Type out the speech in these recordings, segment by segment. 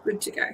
good to go.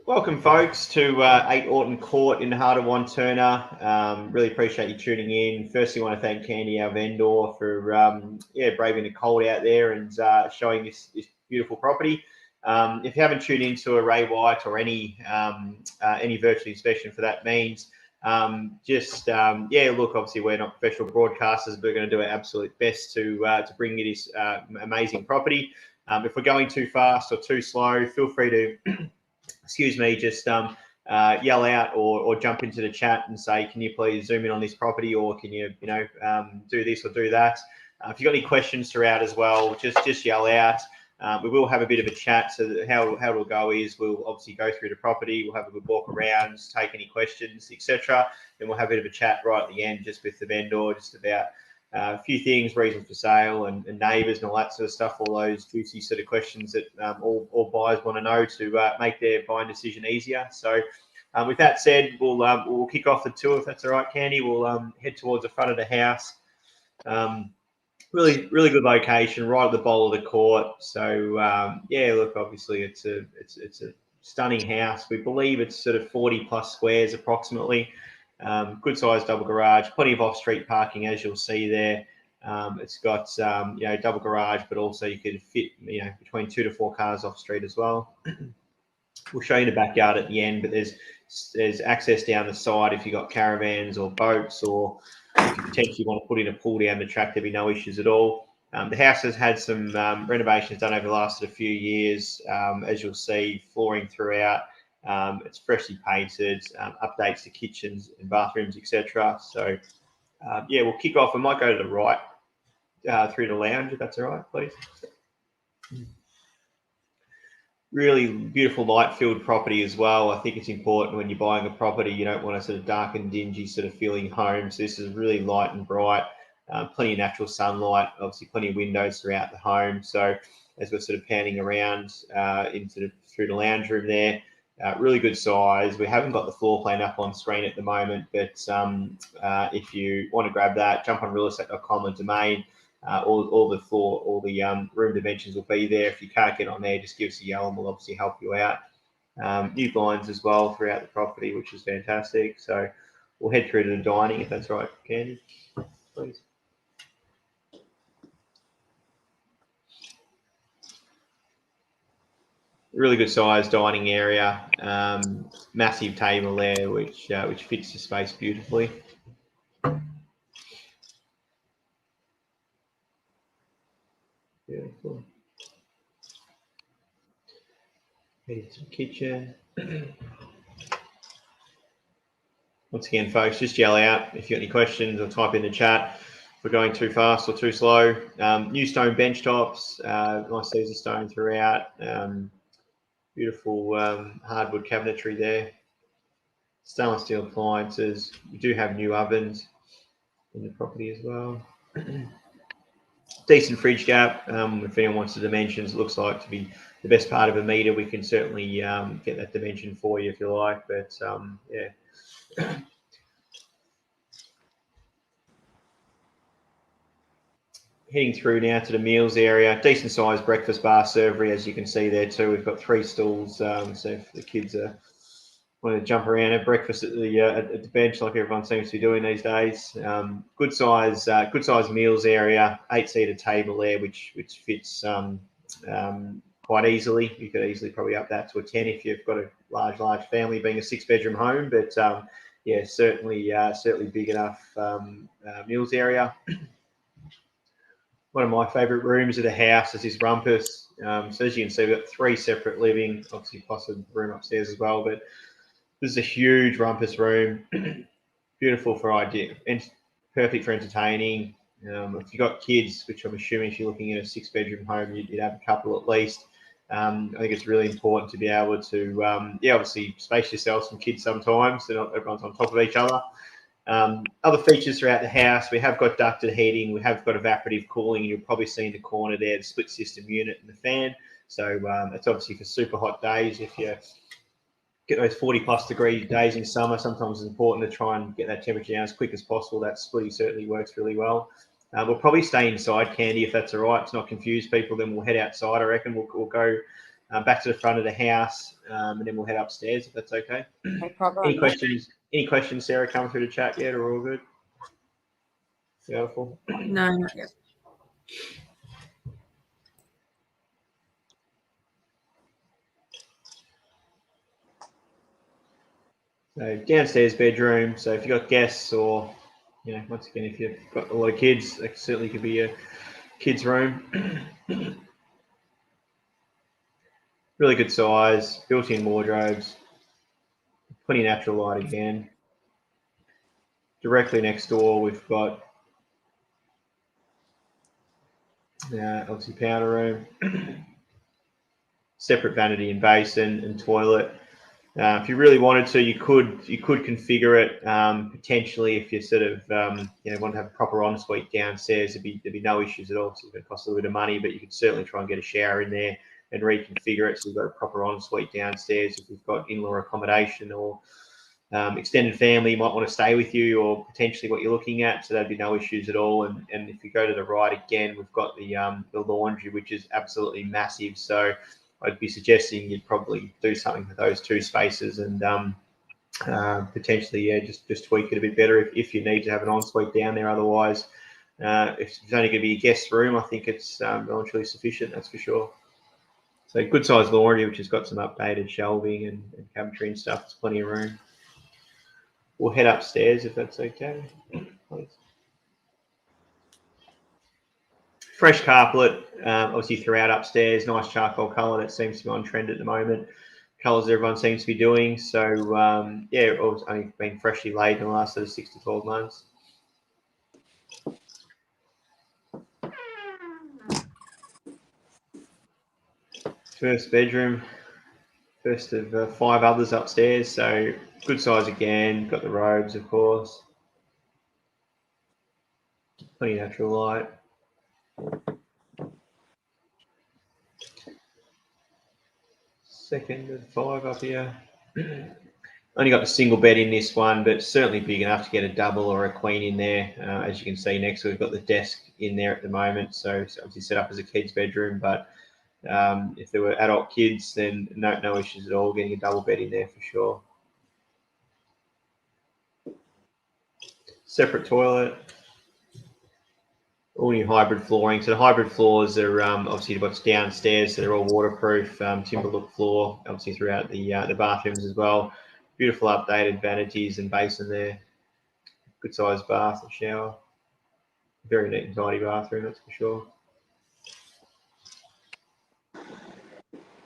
Welcome, folks, to 8 Aughton Court in the heart of Wantirna. Really appreciate you tuning in. Firstly, I want to thank Candy, our vendor, for braving the cold out there and showing this beautiful property. If you haven't tuned into a Ray White or any virtual inspection for that means, look, obviously we're not professional broadcasters, but we're going to do our absolute best to bring you this amazing property. If we're going too fast or too slow, feel free to excuse me, just yell out or jump into the chat and say, can you please zoom in on this property, or can you do this or do that. If you've got any questions throughout as well, just yell out. We will have a bit of a chat. So how it'll go is we'll obviously go through the property, we'll have a good walk around, take any questions, etc. Then we'll have a bit of a chat right at the end just with the vendor, just about a few things, reason for sale and neighbours and all that sort of stuff, all those juicy sort of questions that all buyers want to know to make their buying decision easier. So with that said, we'll kick off the tour, if that's all right, Candy. We'll head towards the front of the house. Really good location, right at the bowl of the court. So look, obviously it's a stunning house. We believe it's sort of 40 plus squares approximately. Good sized double garage, plenty of off-street parking, as you'll see there. It's got double garage, but also you could fit between 2 to 4 cars off street as well. We'll show you the backyard at the end, but there's access down the side if you've got caravans or boats, or if you potentially want to put in a pool down the track, there'll be no issues at all. The house has had some renovations done over the last few years, as you'll see, flooring throughout. It's freshly painted, updates to kitchens and bathrooms, etc. So we'll kick off. I might go to the right through the lounge, if that's all right, please. Really beautiful light-filled property as well. I think it's important when you're buying a property, you don't want a sort of dark and dingy sort of feeling home. So this is really light and bright, plenty of natural sunlight, obviously plenty of windows throughout the home. So as we're sort of panning around through the lounge room there, really good size. We haven't got the floor plan up on screen at the moment, but if you want to grab that, jump on realestate.com and domain. All the room dimensions will be there. If you can't get on there, just give us a yell and we'll obviously help you out. New blinds as well throughout the property, which is fantastic. So we'll head through to the dining, if that's right, Candy, please. Really good size dining area, massive table there, which fits the space beautifully. Beautiful. Here's the kitchen. Once again, folks, just yell out if you've got any questions or type in the chat. If we're going too fast or too slow. New stone bench tops, nice Caesar stone throughout. Beautiful hardwood cabinetry there. Stainless steel appliances. We do have new ovens in the property as well. Decent fridge gap. If anyone wants the dimensions, it looks like to be the best part of a metre. We can certainly get that dimension for you if you like. But Heading through now to the meals area. Decent sized breakfast bar servery, as you can see there too. We've got 3 stools, so if the kids want to jump around at breakfast at the bench, like everyone seems to be doing these days. Good size meals area. 8-seater table there, which fits quite easily. You could easily probably up that to a 10 if you've got a large family, being a 6-bedroom home. But certainly big enough meals area. One of my favourite rooms of the house is this rumpus. So as you can see, we've got 3 separate living, obviously plus a room upstairs as well. But this is a huge rumpus room, beautiful for idea and perfect for entertaining. If you've got kids, which I'm assuming if you're looking at a 6-bedroom home, you'd have a couple at least. I think it's really important to be able to, obviously space yourself some kids sometimes, so not everyone's on top of each other. Other features throughout the house, we have got ducted heating, we have got evaporative cooling, and you'll probably see in the corner there the split system unit and the fan. So it's obviously for super hot days. If you get those 40 plus degree days in summer, sometimes it's important to try and get that temperature down as quick as possible. That splitty certainly works really well. We'll probably stay inside, Candy, if that's all right. To not confuse people, then we'll head outside. I reckon we'll go back to the front of the house, and then we'll head upstairs if that's okay. No problem. Any questions? Any questions, Sarah, coming through the chat yet, or all good? Beautiful. No, not yet. So downstairs bedroom. So if you've got guests, or once again, if you've got a lot of kids, it certainly could be a kids' room. Really good size, built-in wardrobes, plenty of natural light again. Directly next door, we've got obviously powder room, separate vanity and basin and toilet. If you really wanted to, you could configure it potentially if you sort of want to have a proper ensuite downstairs. There'd be no issues at all. So it's going to cost a little bit of money, but you could certainly try and get a shower in there and reconfigure it so you've got a proper ensuite downstairs. If you've got in-law accommodation or extended family might want to stay with you, or potentially what you're looking at, so that'd be no issues at all. And if you go to the right again, we've got the laundry, which is absolutely massive. So I'd be suggesting you'd probably do something with those two spaces and potentially just tweak it a bit better if you need to have an ensuite down there. Otherwise, if it's only going to be a guest room, I think it's relatively sufficient, that's for sure. So good sized laundry, which has got some updated shelving and cabinetry and stuff. There's plenty of room. We'll head upstairs if that's okay. Please. Fresh carpet, obviously throughout upstairs. Nice charcoal colour that seems to be on trend at the moment. Colours everyone seems to be doing. So it's only been freshly laid in the last sort of 6 to 12 months. First bedroom, first of 5 others upstairs. So good size again. Got the robes, of course. Plenty of natural light. Second of 5 up here. Only got the single bed in this one, but certainly big enough to get a double or a queen in there. As you can see next, we've got the desk in there at the moment. So it's obviously set up as a kid's bedroom, but if there were adult kids, then no issues at all getting a double bed in there for sure. Separate toilet. All new hybrid flooring. So the hybrid floors are obviously what's downstairs, so they're all waterproof, timber look floor, obviously throughout the bathrooms as well. Beautiful updated vanities and basin there. Good sized bath and shower. Very neat and tidy bathroom, that's for sure.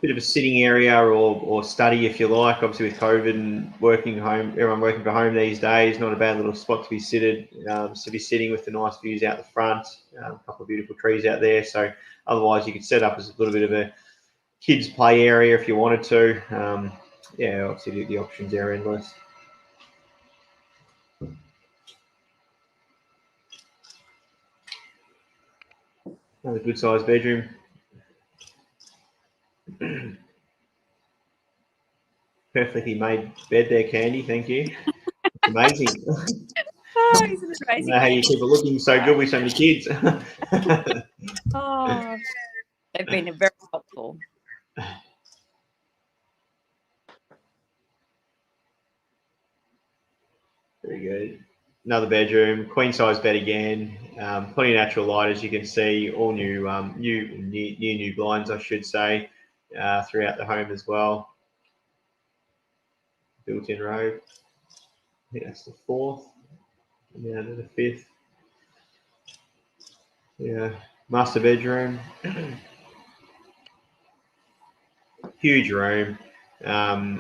Bit of a sitting area or study if you like. Obviously with COVID and working home, everyone working from home these days, not a bad little spot to be sitting with the nice views out the front. A couple of beautiful trees out there. So otherwise you could set up as a little bit of a kids play area if you wanted to. Obviously the options are endless. Another good sized bedroom. Perfectly made bed there, Candy. Thank you. It's amazing. Oh, isn't it amazing? I know how you keep it looking so good with so many kids. Oh, they've been very helpful. Very good. Another bedroom, queen size bed again. Plenty of natural light, as you can see. All new blinds, I should say, throughout the home as well. Built-in robe. I think that's the 4th. And now to the 5th. Yeah, master bedroom. Huge room.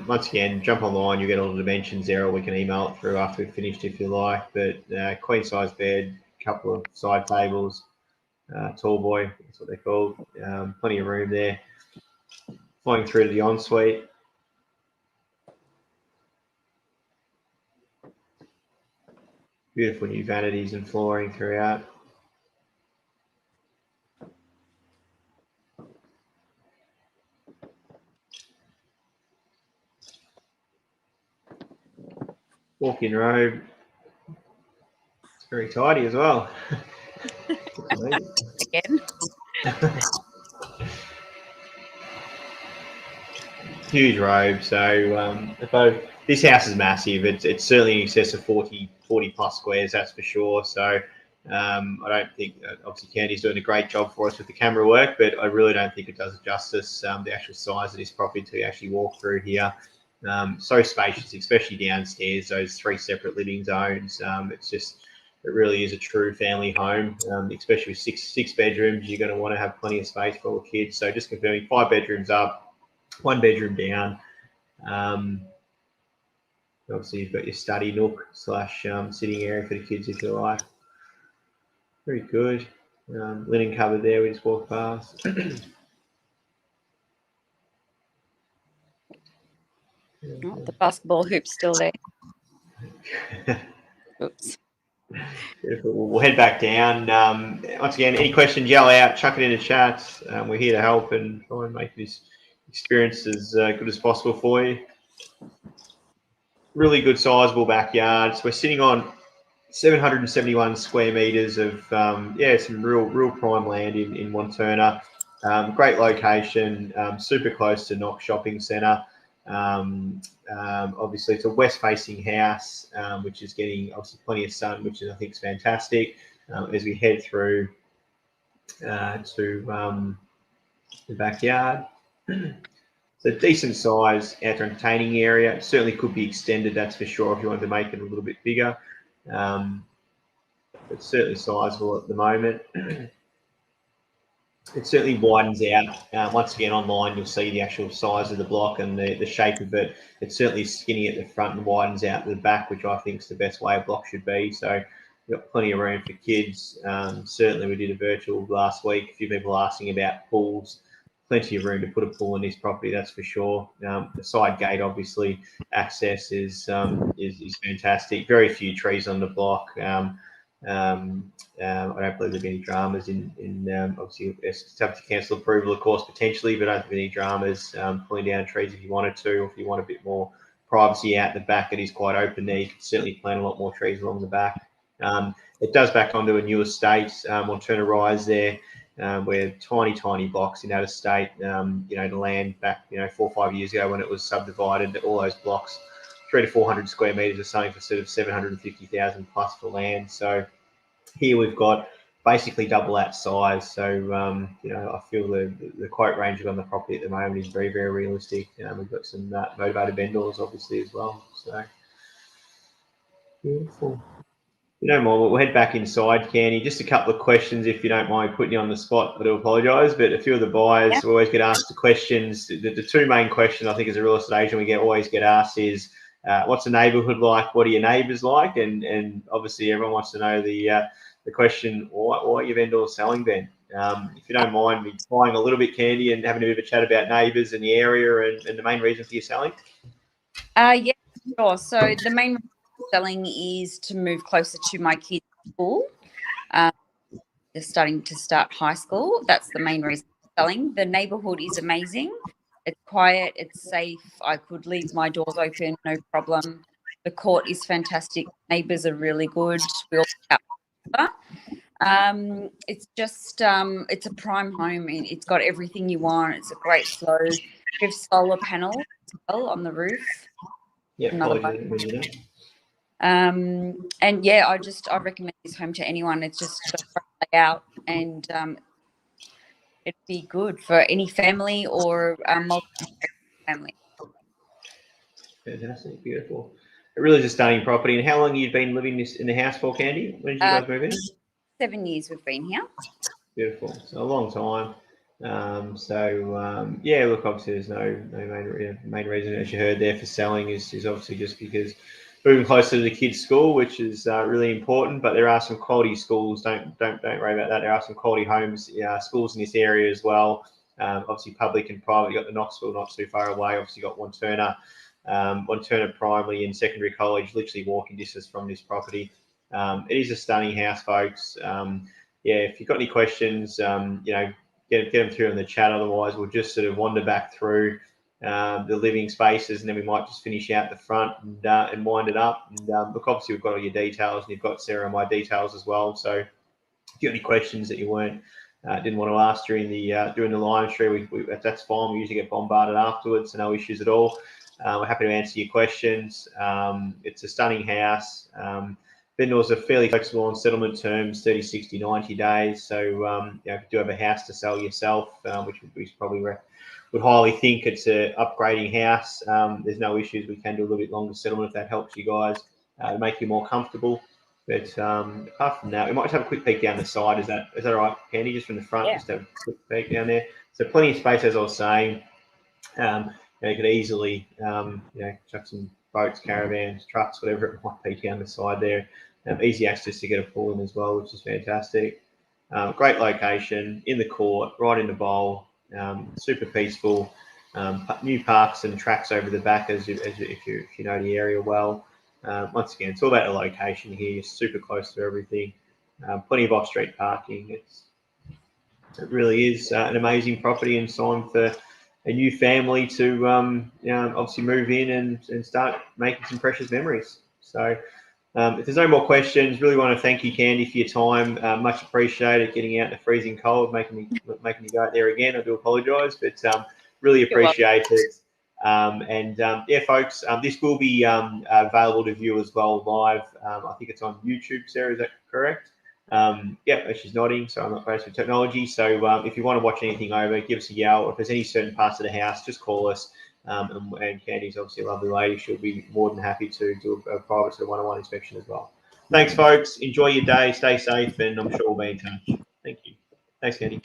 Once again, jump online, you get all the dimensions there, or we can email it through after we've finished if you like. But queen size bed, couple of side tables, tall boy, that's what they're called. Plenty of room there. Flying through to the ensuite. Beautiful new vanities and flooring throughout. Walk-in robe. It's very tidy as well. Again. huge robe. So this house is massive. It's certainly in excess of 40 plus squares, that's for sure. So I don't think, obviously Candy's doing a great job for us with the camera work, but I really don't think it does it justice, the actual size of this property to actually walk through here. So spacious, especially downstairs, those 3 separate living zones. It really is a true family home, especially with six bedrooms. You're going to want to have plenty of space for all the kids. So just confirming, 5 bedrooms up, 1 bedroom down. Obviously, you've got your study nook / sitting area for the kids if you like. Very good. Linen cupboard there, we just walked past. Oh, the basketball hoop's still there. Oops. Beautiful. We'll head back down. Once again, any questions, yell out, chuck it in the chat. We're here to help and try and make this experience as good as possible for you. Really good sizable backyard. So we're sitting on 771 square meters of some real prime land in Wantirna. Great location, super close to Knox Shopping Centre. Obviously, it's a west-facing house, which is getting obviously plenty of sun, which I think is fantastic. As we head through to the backyard. So decent size outdoor entertaining area. It certainly could be extended, that's for sure, if you wanted to make it a little bit bigger. It's certainly sizable at the moment. It certainly widens out. Once again, online, you'll see the actual size of the block and the shape of it. It's certainly skinny at the front and widens out at the back, which I think is the best way a block should be. So you've got plenty of room for kids. Certainly, we did a virtual last week. A few people asking about pools. Plenty of room to put a pool in this property, that's for sure. The side gate, obviously, access is fantastic. Very few trees on the block. I don't believe there'll be any dramas in obviously subject to council approval, of course, potentially, but I don't think any dramas pulling down trees if you wanted to, or if you want a bit more privacy out the back. It is quite open there. You can certainly plant a lot more trees along the back. It does back onto a new estate, Wantirna Rise there. We're tiny blocks in that estate. The land back 4 or 5 years ago when it was subdivided, all those blocks, 300 to 400 square meters, are selling for sort of 750,000 plus for land. So here we've got basically double that size. So I feel the quote range on the property at the moment is very, very realistic. We've got some motivated vendors obviously as well. So beautiful. You don't mind, we'll head back inside, Candy. Just a couple of questions, if you don't mind putting you on the spot. I do apologise, but a few of the buyers always get asked the questions. The 2 main questions I think as a real estate agent always get asked is, what's the neighbourhood like? What are your neighbours like? And obviously everyone wants to know the question, why are your vendors selling then? If you don't mind me buying a little bit, Candy, and having a bit of a chat about neighbours and the area and the main reason for your selling. Yeah, sure. So the main reason for selling is to move closer to my kids' school. They're starting to start high school. That's the main reason for selling. The neighbourhood is amazing. It's quiet. It's safe. I could leave my doors open, no problem. The court is fantastic. Neighbours are really good. We all look out. It's just it's a prime home. It's got everything you want. It's a great flow. We have solar panels as well on the roof. Yeah, another one. And yeah, I recommend this home to anyone. It's just got a great layout, and it'd be good for any family or multi-family. Fantastic, beautiful. It really is a stunning property. And how long have you been living in the house for, Candy? When did you guys move in? 7 years we've been here. Beautiful. So a long time. Yeah, look, obviously there's no main reason, as you heard there, for selling is obviously just because moving closer to the kids' school, which is really important. But there are some quality schools. Don't worry about that. There are some quality homes, schools in this area as well. Obviously public and private. You got the Knoxville not too far away. Obviously you got Wantirna. Wantirna Primary and Secondary College, literally walking distance from this property. It is a stunning house, folks. If you've got any questions, get them through in the chat. Otherwise, we'll just sort of wander back through the living spaces, and then we might just finish out the front and wind it up. And look, obviously, we've got all your details, and you've got Sarah and my details as well. So if you have any questions that you weren't didn't want to ask during the live stream. That's fine. We usually get bombarded afterwards, so no issues at all. We're happy to answer your questions. It's a stunning house. Vendors are fairly flexible on settlement terms, 30, 60, 90 days. So if you do have a house to sell yourself, which we probably would highly think it's an upgrading house, there's no issues. We can do a little bit longer settlement if that helps you guys to make you more comfortable. But apart from that, we might just have a quick peek down the side. Is that all right, Candy? Just from the front, just have a quick peek down there. So plenty of space, as I was saying. You could easily, chuck some boats, caravans, trucks, whatever it might be down the side there. Easy access to get a pool in as well, which is fantastic. Great location in the court, right in the bowl. Super peaceful. New parks and tracks over the back, if you know the area well. Once again, it's all about the location here. You're super close to everything. Plenty of off-street parking. It really is an amazing property and time for a new family to obviously move in and start making some precious memories. So if there's no more questions, really want to thank you, Candy, for your time. Much appreciated getting out in the freezing cold, making me go out there again. I do apologise, but really appreciate it. Yeah, folks, this will be available to view as well live. I think it's on YouTube, Sarah, is that correct? Yeah, she's nodding, so I'm not close with technology. So if you want to watch anything over, give us a yell. If there's any certain parts of the house, just call us. And Candy's obviously a lovely lady. She'll be more than happy to do a private sort of one-on-one inspection as well. Thanks, folks. Enjoy your day. Stay safe, and I'm sure we'll be in touch. Thank you. Thanks, Candy.